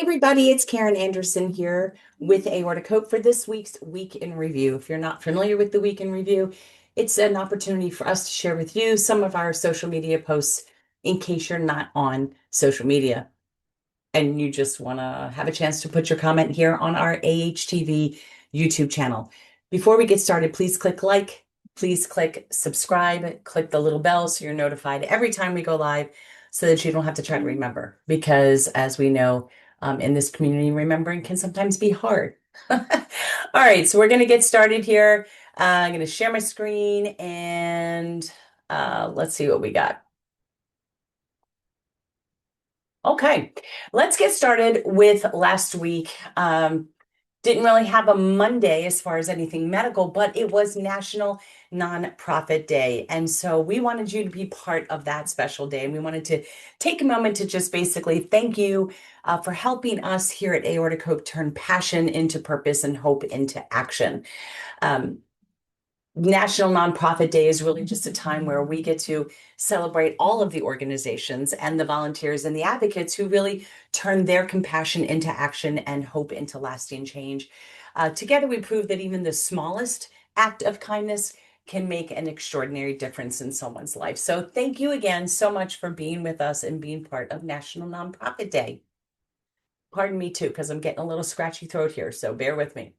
everybody, it's Carin Andersen here with Aortic for this week's Week in Review. If you're not familiar with the Week in Review, it's an opportunity for us to share with you some of our social media posts in case you're not on social media and you just want to have a chance to put your comment here on our AHTV YouTube channel. Before we get started, please click like, please click subscribe, click the little bell so you're notified every time we go live so that you don't have to try to remember. Because as we know, in this community, remembering can sometimes be hard. All right, so we're going to get started here. I'm going to share my screen and let's see what we got. Okay, let's get started with last week. Didn't really have a Monday as far as anything medical, but it was National Nonprofit Day. And so we wanted you to be part of that special day. And we wanted to take a moment to just basically thank you for helping us here at Aortic Hope turn passion into purpose and hope into action. National Nonprofit Day is really just a time where we get to celebrate all of the organizations and the volunteers and the advocates who really turn their compassion into action and hope into lasting change. Together, we prove that even the smallest act of kindness can make an extraordinary difference in someone's life. So thank you again so much for being with us and being part of National Nonprofit Day. Pardon me too, because I'm getting a little scratchy throat here, so bear with me.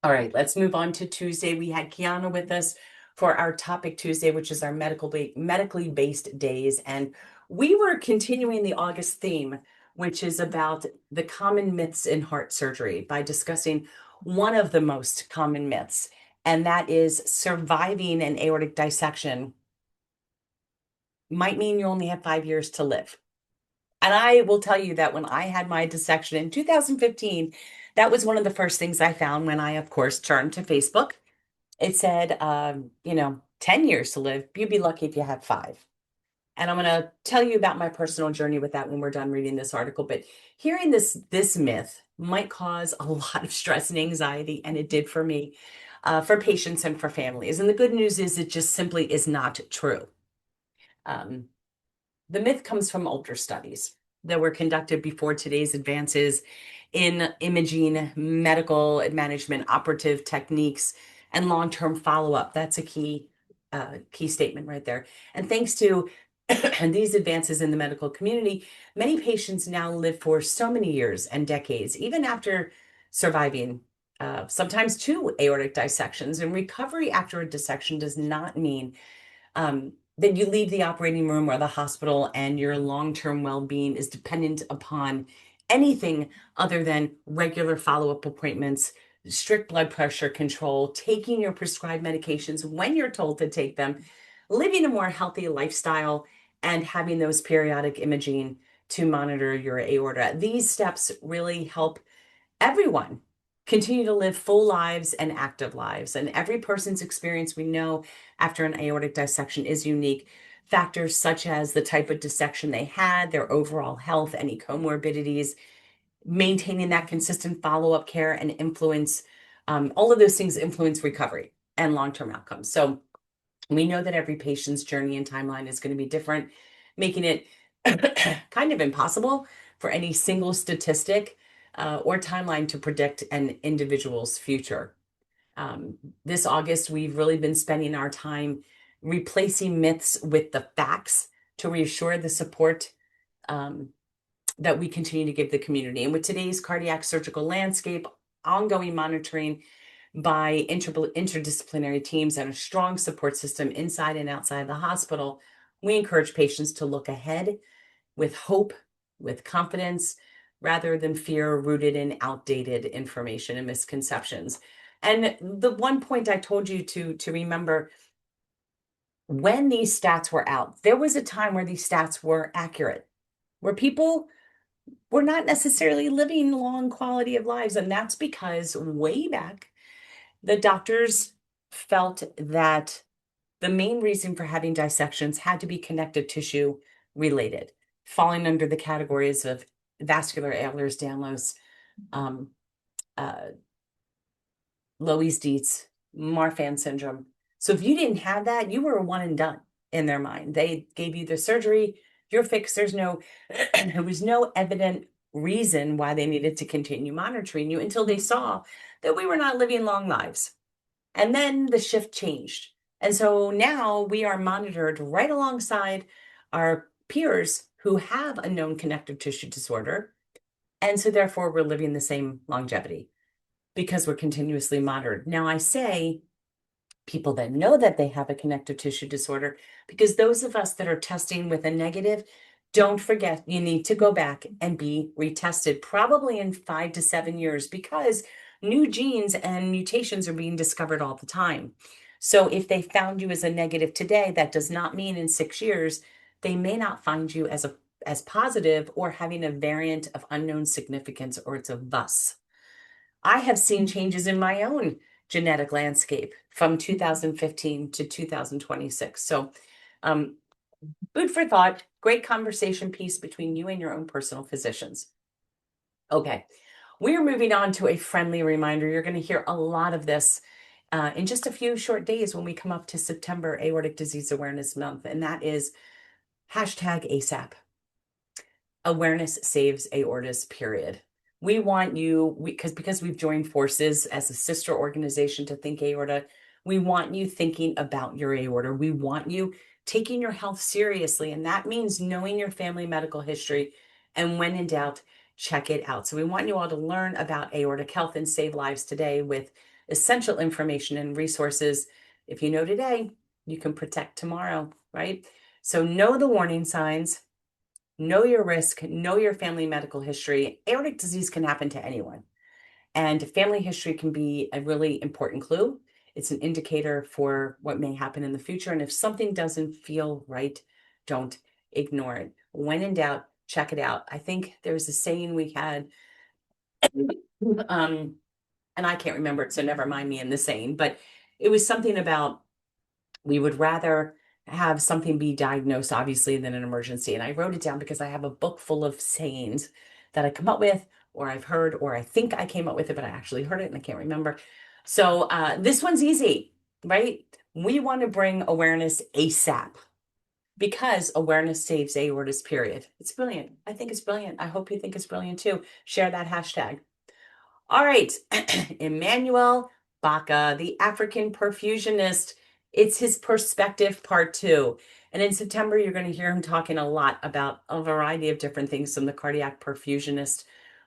All right, let's move on to Tuesday. We had Kiana with us for our topic Tuesday, which is our medically based days. And we were continuing the August theme, which is about the common myths in heart surgery by discussing one of the most common myths, and that is surviving an aortic dissection might mean you only have 5 years to live. And I will tell you that when I had my dissection in 2015, that was one of the first things I found when I, of course, turned to Facebook. It said, 10 years to live. You'd be lucky if you had 5. And I'm going to tell you about my personal journey with that when we're done reading this article. But hearing this myth might cause a lot of stress and anxiety, and it did for me, for patients and for families. And the good news is it just simply is not true. The myth comes from older studies that were conducted before today's advances in imaging, medical management, operative techniques, and long-term follow-up. That's a key statement right there. And thanks to these advances in the medical community, many patients now live for so many years and decades, even after surviving sometimes 2 aortic dissections. And recovery after a dissection does not mean that you leave the operating room or the hospital and your long-term well-being is dependent upon anything other than regular follow-up appointments, strict blood pressure control, taking your prescribed medications when you're told to take them, living a more healthy lifestyle, and having those periodic imaging to monitor your aorta. These steps really help everyone continue to live full lives and active lives. And every person's experience, we know, after an aortic dissection is unique. Factors such as the type of dissection they had, their overall health, any comorbidities, maintaining that consistent follow-up care and influence, all of those things influence recovery and long-term outcomes. So we know that every patient's journey and timeline is going to be different, making it kind of impossible for any single statistic or timeline to predict an individual's future. This August, we've really been spending our time replacing myths with the facts to reassure the support that we continue to give the community. And with today's cardiac surgical landscape, ongoing monitoring by interdisciplinary teams and a strong support system inside and outside the hospital, we encourage patients to look ahead with hope, with confidence, rather than fear rooted in outdated information and misconceptions. And the one point I told you to remember, when these stats were out, there was a time where these stats were accurate, where people were not necessarily living long quality of lives. And that's because way back, the doctors felt that the main reason for having dissections had to be connective tissue related, falling under the categories of vascular Ehlers-Danlos, Loeys-Dietz, Marfan syndrome. So if you didn't have that, you were a one and done in their mind. They gave you the surgery, you're fixed. There was no evident reason why they needed to continue monitoring you until they saw that we were not living long lives. And then the shift changed. And so now we are monitored right alongside our peers who have a known connective tissue disorder. And so therefore we're living the same longevity because we're continuously monitored. Now I say people that know that they have a connective tissue disorder, because those of us that are testing with a negative, don't forget you need to go back and be retested probably in 5 to 7 years, because new genes and mutations are being discovered all the time. So if they found you as a negative today, that does not mean in 6 years they may not find you as positive or having a variant of unknown significance, or it's a VUS. I have seen changes in my own genetic landscape from 2015 to 2026. So, food for thought, great conversation piece between you and your own personal physicians. Okay, we're moving on to a friendly reminder. You're going to hear a lot of this in just a few short days when we come up to September Aortic Disease Awareness Month, and that is hashtag ASAP. Awareness saves aortas, period. We want you, because we've joined forces as a sister organization to Think Aorta, we want you thinking about your aorta. We want you taking your health seriously, and that means knowing your family medical history, and when in doubt, check it out. So we want you all to learn about aortic health and save lives today with essential information and resources. If you know today, you can protect tomorrow, right? So know the warning signs. Know your risk, know your family medical history. Aortic disease can happen to anyone, and family history can be a really important clue. It's an indicator for what may happen in the future. And if something doesn't feel right, don't ignore it. When in doubt, check it out. I think there's a saying we had, and I can't remember it, so never mind me in the saying, but it was something about we would rather have something be diagnosed, obviously, than an emergency. And I wrote it down because I have a book full of sayings that I come up with, or I've heard, or I think I came up with it, but I actually heard it and I can't remember. So this one's easy, right? We want to bring awareness ASAP, because awareness saves aortas, period. It's brilliant. I think it's brilliant. I hope you think it's brilliant too. Share that hashtag. All right, Emmanuel Baca, the African perfusionist. It's his perspective part 2. And in September, you're going to hear him talking a lot about a variety of different things from the cardiac perfusionist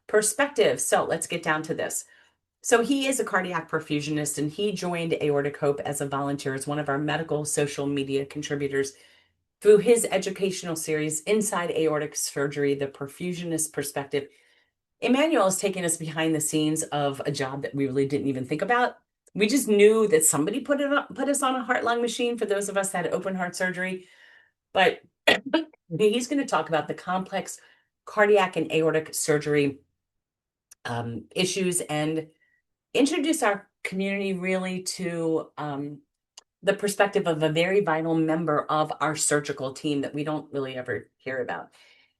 perspective. So let's get down to this. So he is a cardiac perfusionist, and he joined Aortic Hope as a volunteer, as one of our medical social media contributors, through his educational series, Inside Aortic Surgery, the Perfusionist Perspective. Emmanuel is taking us behind the scenes of a job that we really didn't even think about. We just knew that somebody put us on a heart-lung machine for those of us that had open heart surgery. But he's going to talk about the complex cardiac and aortic surgery issues, and introduce our community really to the perspective of a very vital member of our surgical team that we don't really ever hear about.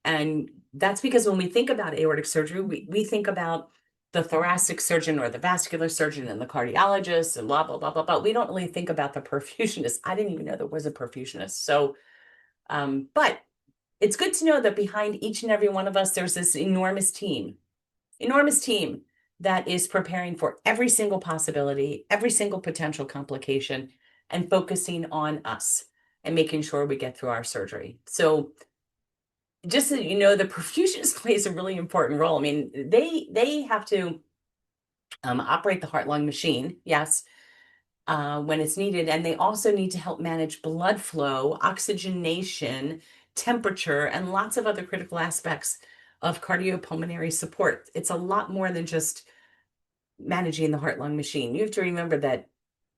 And that's because when we think about aortic surgery, we think about the thoracic surgeon or the vascular surgeon and the cardiologist and blah, blah, blah, blah, blah. We don't really think about the perfusionist. I didn't even know there was a perfusionist. So, but it's good to know that behind each and every one of us, there's this enormous team that is preparing for every single possibility, every single potential complication, and focusing on us and making sure we get through our surgery. So just so you know, the perfusionist plays a really important role. I mean, they have to operate the heart-lung machine, yes, when it's needed. And they also need to help manage blood flow, oxygenation, temperature, and lots of other critical aspects of cardiopulmonary support. It's a lot more than just managing the heart-lung machine. You have to remember that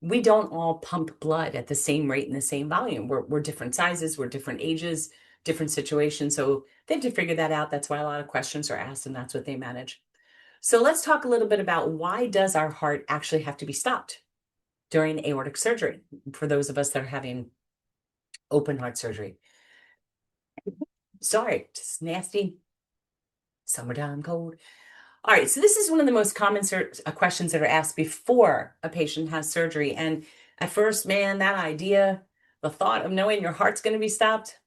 we don't all pump blood at the same rate and the same volume. We're different sizes, we're different ages, different situations. So they have to figure that out. That's why a lot of questions are asked, and that's what they manage. So let's talk a little bit about, why does our heart actually have to be stopped during aortic surgery for those of us that are having open heart surgery? Sorry, just nasty summertime cold. All right, so this is one of the most common questions that are asked before a patient has surgery. And at first, man, that idea, the thought of knowing your heart's going to be stopped,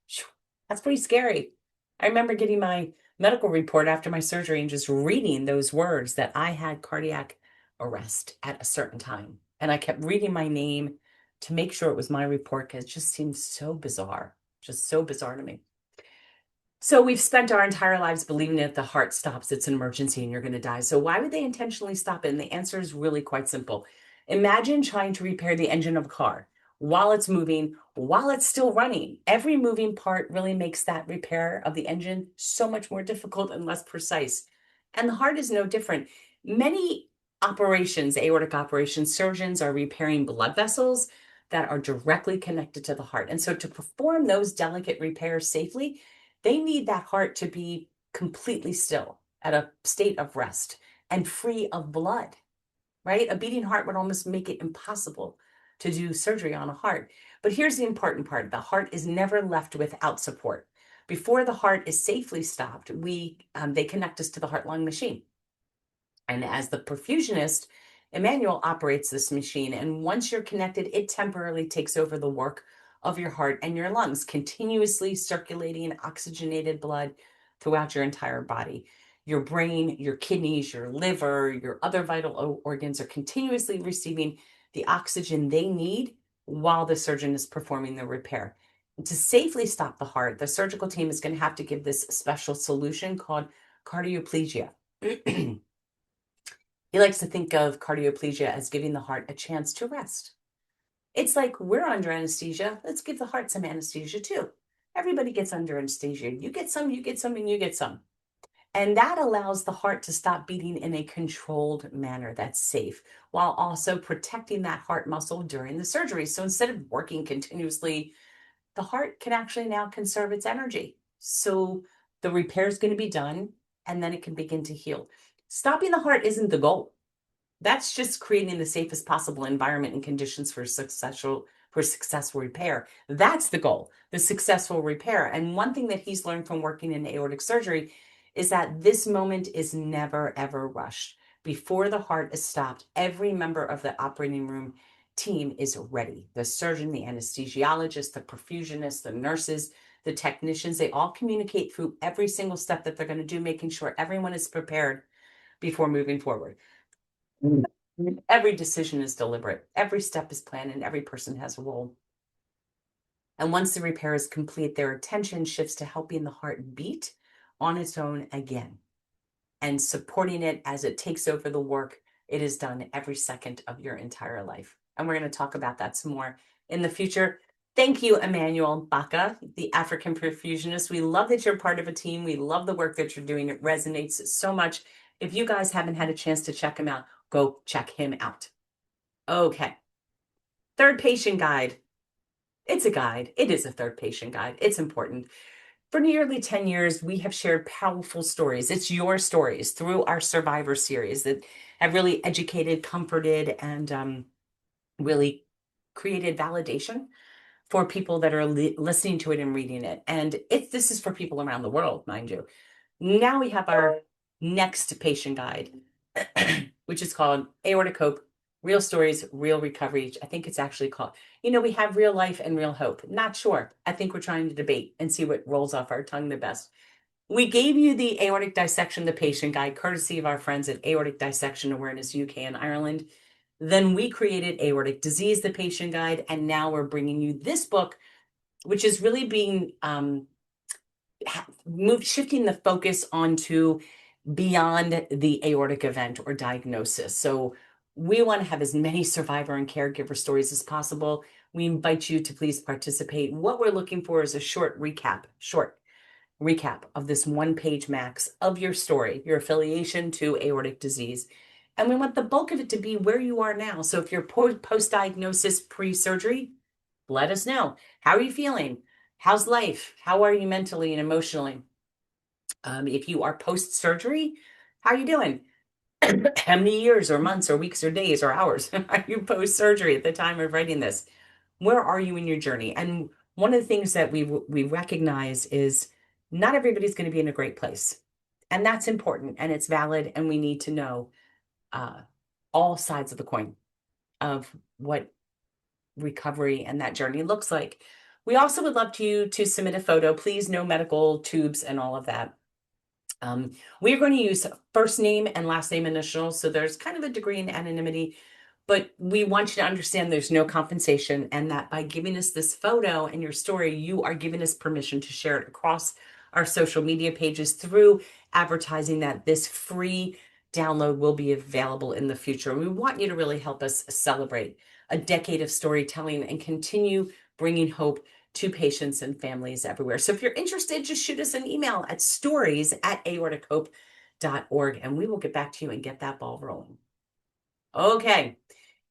that's pretty scary. I remember getting my medical report after my surgery and just reading those words that I had cardiac arrest at a certain time. And I kept reading my name to make sure it was my report because it just seemed so bizarre, just so bizarre to me. So we've spent our entire lives believing that if the heart stops, it's an emergency and you're going to die. So why would they intentionally stop it? And the answer is really quite simple. Imagine trying to repair the engine of a car while it's moving, while it's still running. Every moving part really makes that repair of the engine so much more difficult and less precise. And the heart is no different. Many operations, aortic operations, surgeons are repairing blood vessels that are directly connected to the heart. And so to perform those delicate repairs safely, they need that heart to be completely still at a state of rest and free of blood, right? A beating heart would almost make it impossible to do surgery on a heart. But here's the important part. The heart is never left without support. Before the heart is safely stopped, they connect us to the heart-lung machine. And as the perfusionist, Emmanuel operates this machine. And once you're connected, it temporarily takes over the work of your heart and your lungs, continuously circulating oxygenated blood throughout your entire body. Your brain, your kidneys, your liver, your other vital organs are continuously receiving the oxygen they need while the surgeon is performing the repair. And to safely stop the heart, the surgical team is going to have to give this special solution called cardioplegia. He likes to think of cardioplegia as giving the heart a chance to rest. It's like we're under anesthesia. Let's give the heart some anesthesia too. Everybody gets under anesthesia. You get some, you get some, and you get some. And that allows the heart to stop beating in a controlled manner that's safe, while also protecting that heart muscle during the surgery. So instead of working continuously, the heart can actually now conserve its energy. So the repair is going to be done, and then it can begin to heal. Stopping the heart isn't the goal. That's just creating the safest possible environment and conditions for successful repair. That's the goal, the successful repair. And one thing that he's learned from working in aortic surgery is that this moment is never, ever rushed. Before the heart is stopped, every member of the operating room team is ready. The surgeon, the anesthesiologist, the perfusionist, the nurses, the technicians, they all communicate through every single step that they're going to do, making sure everyone is prepared before moving forward. Every decision is deliberate, every step is planned, and every person has a role. And once the repair is complete, their attention shifts to helping the heart beat on its own again and supporting it as it takes over the work it has done every second of your entire life. And we're going to talk about that some more in the future. Thank you, Emmanuel Baca, the African perfusionist. We love that you're part of a team. We love the work that you're doing. It resonates so much. If you guys haven't had a chance to check him out, go check him out. Okay. Third patient guide. It's a guide. It is a third patient guide. It's important. For nearly 10 years, we have shared powerful stories. It's your stories through our Survivor series that have really educated, comforted, and really created validation for people that are listening to it and reading it. And this is for people around the world, mind you. Now we have our next patient guide, which is called Aortic Hope, Real Stories, Real Recovery. I think it's actually called, we have real life and real hope. Not sure. I think we're trying to debate and see what rolls off our tongue the best. We gave you the Aortic Dissection, the patient guide, courtesy of our friends at Aortic Dissection Awareness UK and Ireland. Then we created Aortic Disease, the patient guide, and now we're bringing you this book, which is really being shifting the focus onto beyond the aortic event or diagnosis. So we want to have as many survivor and caregiver stories as possible. We invite you to please participate. What we're looking for is a short recap of this 1-page max of your story, your affiliation to aortic disease. And we want the bulk of it to be where you are now. So if you're post-diagnosis, pre-surgery, let us know. How are you feeling? How's life? How are you mentally and emotionally? If you are post-surgery, how are you doing? How many years or months or weeks or days or hours are you post-surgery at the time of writing this? Where are you in your journey? And one of the things that we recognize is not everybody's going to be in a great place. And that's important and it's valid. And we need to know all sides of the coin of what recovery and that journey looks like. We also would love you to submit a photo. Please, no medical tubes and all of that. We're going to use first name and last name initials, so there's kind of a degree in anonymity, but we want you to understand there's no compensation, and that by giving us this photo and your story, you are giving us permission to share it across our social media pages through advertising that this free download will be available in the future. We want you to really help us celebrate a decade of storytelling and continue bringing hope to patients and families everywhere. So if you're interested, just shoot us an email at stories@aortichope.org, and we will get back to you and get that ball rolling. Okay.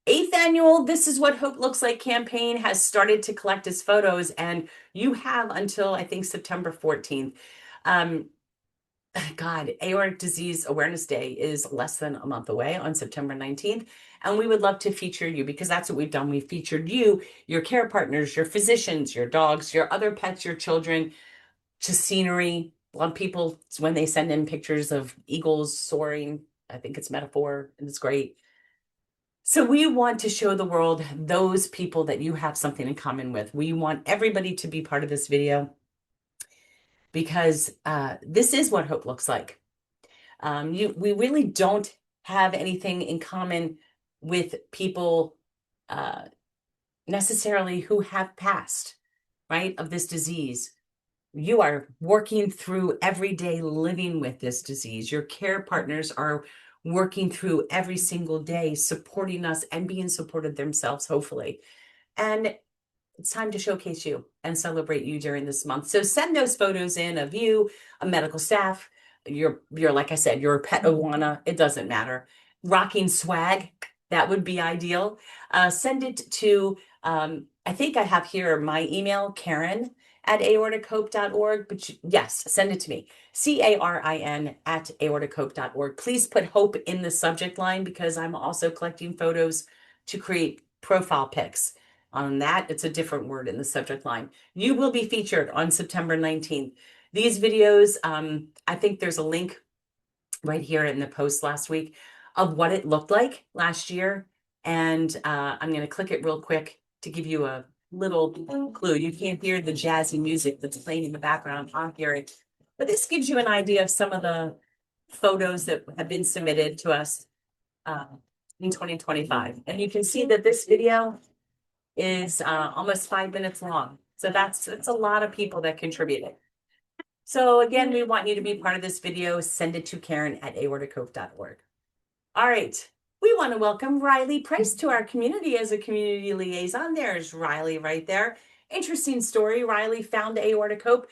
8th annual This Is What Hope Looks Like campaign has started to collect its photos, and you have until, I think, September 14th. God, Aortic Disease Awareness Day is less than a month away on September 19th. And we would love to feature you because that's what we've done. We've featured you, your care partners, your physicians, your dogs, your other pets, your children, to scenery. A lot of people, when they send in pictures of eagles soaring, I think it's metaphor and it's great. So we want to show the world those people that you have something in common with. We want everybody to be part of this video because this is what hope looks like. We really don't have anything in common with people necessarily who have passed, right, of this disease. You are working through every day living with this disease. Your care partners are working through every single day, supporting us and being supported themselves, hopefully. And it's time to showcase you and celebrate you during this month. So send those photos in of you, a medical staff, your like I said, your pet iguana, it doesn't matter. Rocking swag, that would be ideal. Send it to, I think I have here my email, Carin at aortichope.org. But yes, send it to me, Carin at aortichope.org. Please put hope in the subject line because I'm also collecting photos to create profile pics. On that, it's a different word in the subject line. You will be featured on September 19th. These videos, I think there's a link right here in the post last week of what it looked like last year. And I'm going to click it real quick to give you a little clue. You can't hear the jazzy music that's playing in the background. I'll hear it. But this gives you an idea of some of the photos that have been submitted to us in 2025. And you can see that this video is almost 5 minutes long. So that's a lot of people that contributed. So again, we want you to be part of this video. Send it to Carin at aortichope.org. All right. We want to welcome Riley Price to our community as a community liaison. There's Riley right there. Interesting story. Riley found Aortic Hope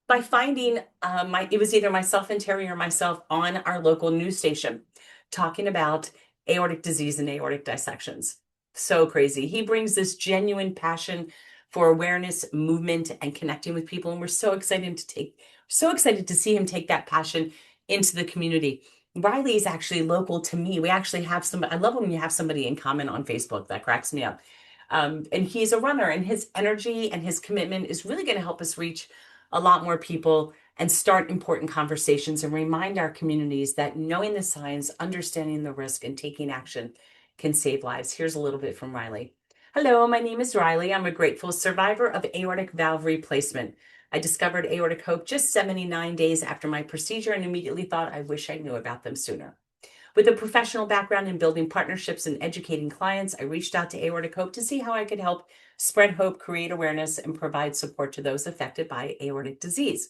by finding it was either myself and Terry or myself on our local news station talking about aortic disease and aortic dissections. So crazy. He brings this genuine passion for awareness, movement, and connecting with people. And we're so excited to see him take that passion into the community. Riley is actually local to me. We actually have I love when you have somebody in common on Facebook. That cracks me up. And he's a runner, and his energy and his commitment is really going to help us reach a lot more people and start important conversations and remind our communities that knowing the signs, understanding the risk, and taking action can save lives. Here's a little bit from Riley. Hello, my name is Riley. I'm a grateful survivor of aortic valve replacement. I discovered Aortic Hope just 79 days after my procedure and immediately thought I wish I knew about them sooner. With a professional background in building partnerships and educating clients, I reached out to Aortic Hope to see how I could help spread hope, create awareness, and provide support to those affected by aortic disease.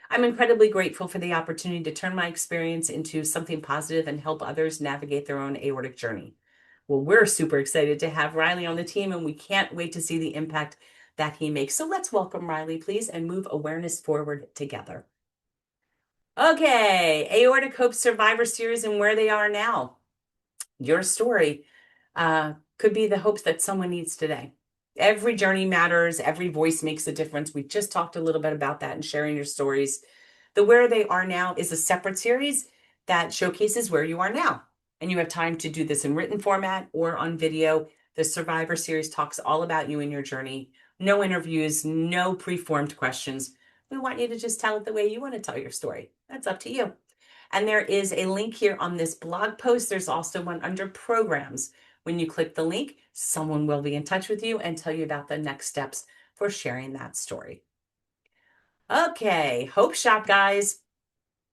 I'm incredibly grateful for the opportunity to turn my experience into something positive and help others navigate their own aortic journey. Well, we're super excited to have Riley on the team, and we can't wait to see the impact that he makes. So let's welcome Riley, please, and move awareness forward together. Okay, Aortic Hope Survivor Series and where they are now. Your story could be the hopes that someone needs today. Every journey matters. Every voice makes a difference. We just talked a little bit about that and sharing your stories. The Where They Are Now is a separate series that showcases where you are now. And you have time to do this in written format or on video. The Survivor Series talks all about you and your journey. No interviews, no preformed questions. We want you to just tell it the way you want to tell your story. That's up to you. And there is a link here on this blog post. There's also one under programs. When you click the link, someone will be in touch with you and tell you about the next steps for sharing that story. Okay, Hope Shop, guys.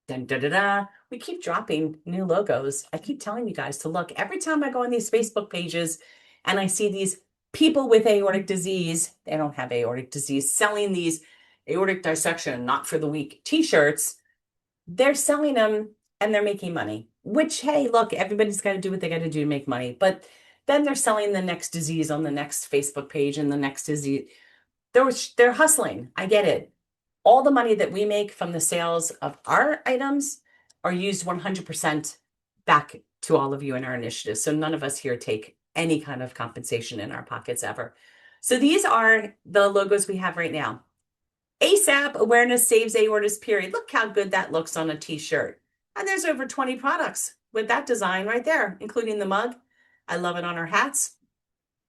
Dun, da, da, da. We keep dropping new logos. I keep telling you guys to look. Every time I go on these Facebook pages and I see these people with aortic disease, they don't have aortic disease, selling these aortic dissection, not for the weak t-shirts, they're selling them and they're making money, which, hey, look, everybody's got to do what they got to do to make money. But then they're selling the next disease on the next Facebook page and the next disease. They're hustling. I get it. All the money that we make from the sales of our items are used 100% back to all of you in our initiatives. So none of us here take any kind of compensation in our pockets ever. So these are the logos we have right now. ASAP, awareness saves aortas, period. Look how good that looks on a t-shirt. And there's over 20 products with that design right there, including the mug. I love it on our hats.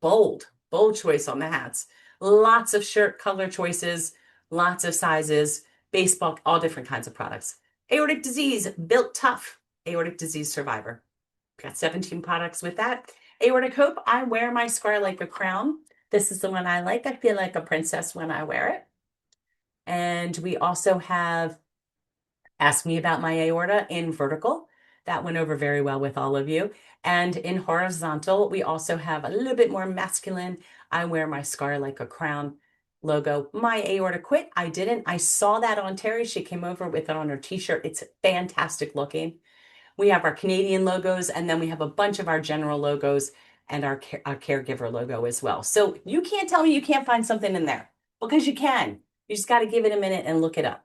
Bold choice on the hats. Lots of shirt color choices, lots of sizes, baseball, all different kinds of products. Aortic disease, built tough, aortic disease survivor. Got 17 products with that. Aortic hope, I wear my scar like a crown. This is the one I like. I feel like a princess when I wear it. And we also have Ask Me About My Aorta in vertical. That went over very well with all of you. And in horizontal, we also have a little bit more masculine. I wear my scar like a crown logo. My aorta quit. I didn't. I saw that on Terry. She came over with it on her t-shirt. It's fantastic looking. We have our Canadian logos, and then we have a bunch of our general logos and our caregiver logo as well. So you can't tell me you can't find something in there, because you can. You just got to give it a minute and look it up.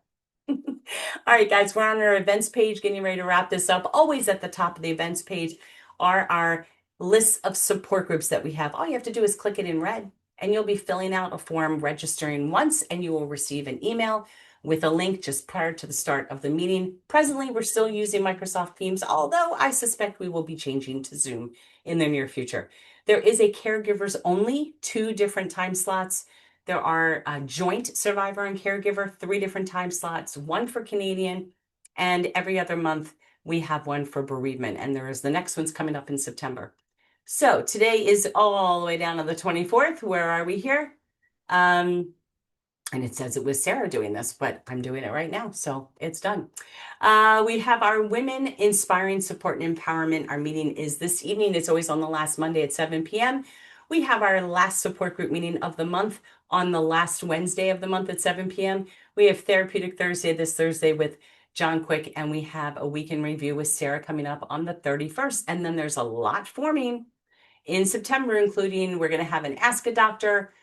All right, guys, we're on our events page, getting ready to wrap this up. Always at the top of the events page are our lists of support groups that we have. All you have to do is click it in red, and you'll be filling out a form, registering once, and you will receive an email with a link just prior to the start of the meeting. Presently, we're still using Microsoft Teams, although I suspect we will be changing to Zoom in the near future. There is a caregivers only, 2 different time slots. There are a joint survivor and caregiver, 3 different time slots, 1 for Canadian, and every other month we have 1 for bereavement. And the next one's coming up in September. So today is all the way down to the 24th. Where are we here? And it says it was Sarah doing this, but I'm doing it right now, so it's done. We have our Women Inspiring Support and Empowerment. Our meeting is this evening. It's always on the last Monday at 7 p.m. We have our last support group meeting of the month on the last Wednesday of the month at 7 p.m. We have Therapeutic Thursday this Thursday with John Quick, and we have a week in review with Sarah coming up on the 31st. And then there's a lot forming in September, including we're going to have an Ask a Doctor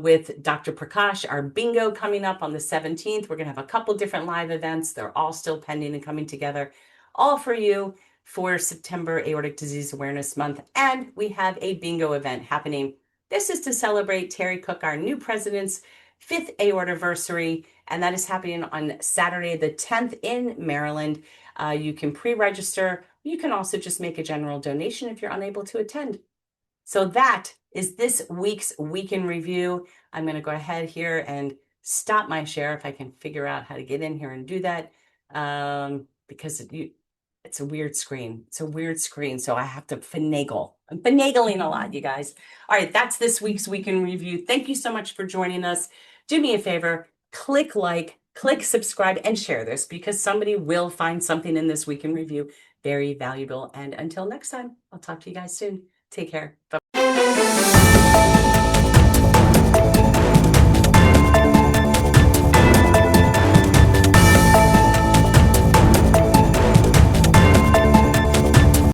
with Dr. Prakash, our bingo coming up on the 17th. We're going to have a couple different live events. They're all still pending and coming together, all for you for September Aortic Disease Awareness Month. And we have a bingo event happening. This is to celebrate Terry Cook, our new president's 5th aortiversary, and that is happening on Saturday the 10th in Maryland. You can pre-register. You can also just make a general donation if you're unable to attend. So that is this week's Week in Review. I'm going to go ahead here and stop my share if I can figure out how to get in here and do that, because it's a weird screen. It's a weird screen, so I have to finagle. I'm finagling a lot, you guys. All right, that's this week's Week in Review. Thank you so much for joining us. Do me a favor, click like, click subscribe, and share this, because somebody will find something in this Week in Review very valuable. And until next time, I'll talk to you guys soon. Take care. Bye.